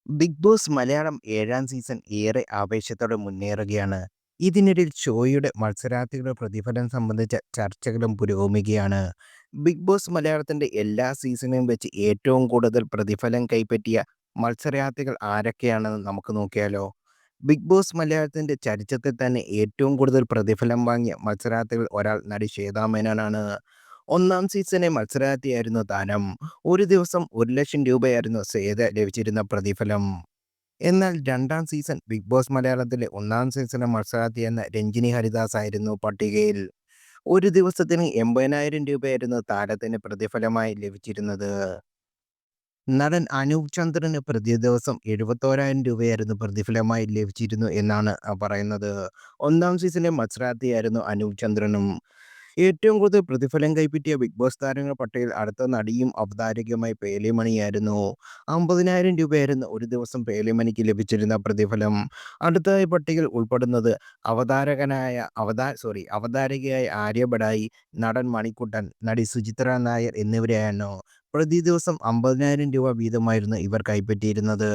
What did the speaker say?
Big boss Malayalam 7-ാം season ഏറെ ആവേശത്തോടെ മുന്നേറുകയാണ്. ഇതിനിടയിൽ ഷോയുടെ മത്സരാർത്ഥികളുടെ പ്രതിഫലം സംബന്ധിച്ച ചർച്ചകളും പുരോഗമിക്കുകയാണ്. ബിഗ് ബോസ് മലയാളത്തിന്റെ എല്ലാ സീസണിലും വെച്ച് ഏറ്റവും കൂടുതൽ പ്രതിഫലം കൈപ്പറ്റിയ മത്സരാർത്ഥികൾ ആരൊക്കെയാണെന്ന് നമുക്ക് നോക്കിയാലോ? ബിഗ് ബോസ് മലയാളത്തിന്റെ ചരിത്രത്തിൽ തന്നെ ഏറ്റവും കൂടുതൽ പ്രതിഫലം വാങ്ങിയ മത്സരാർത്ഥികൾ ഒരാൾ നടി ശ്വേതാ മേനോനാണ്. ഒന്നാം സീസണിലെ മത്സരാർത്ഥിയായിരുന്നു താരം. ഒരു ദിവസം 1,00,000 രൂപയായിരുന്നു ശ്വേത ലഭിച്ചിരുന്ന പ്രതിഫലം. എന്നാൽ രണ്ടാം സീസൺ ബിഗ് ബോസ് മലയാളത്തിലെ ഒന്നാം സീസണിലെ മത്സരാർത്ഥിയെന്ന രഞ്ജിനി ഹരിദാസ് ആയിരുന്നു പട്ടികയിൽ. ഒരു ദിവസത്തിന് 80,000 രൂപയായിരുന്നു താരത്തിന് പ്രതിഫലമായി ലഭിച്ചിരുന്നത്. നടൻ അനൂപ് ചന്ദ്രന് പ്രതിദിവസം 71,000 രൂപയായിരുന്നു പ്രതിഫലമായി ലഭിച്ചിരുന്നു എന്നാണ് പറയുന്നത്. ഒന്നാം സീസണിലെ മത്സരാർത്ഥിയായിരുന്നു അനൂപ് ചന്ദ്രനും. ഏറ്റവും കൂടുതൽ പ്രതിഫലം കൈപ്പറ്റിയ ബിഗ് ബോസ് താരങ്ങളുടെ പട്ടികയിൽ അടുത്ത നടിയും അവതാരകയുമായി പേലിമണിയായിരുന്നു. 50,000 രൂപയായിരുന്നു ഒരു ദിവസം പേലിമണിക്ക് ലഭിച്ചിരുന്ന പ്രതിഫലം. അടുത്തതായി പട്ടികയിൽ ഉൾപ്പെടുന്നത് അവതാരകയായ ആര്യ ബഡായി, നടൻ മണിക്കുട്ടൻ, നടി സുചിത്ര നായർ എന്നിവരെയാണ്. പ്രതി ദിവസം 50,000 രൂപ വീതമായിരുന്നു ഇവർ കൈപ്പറ്റിയിരുന്നത്.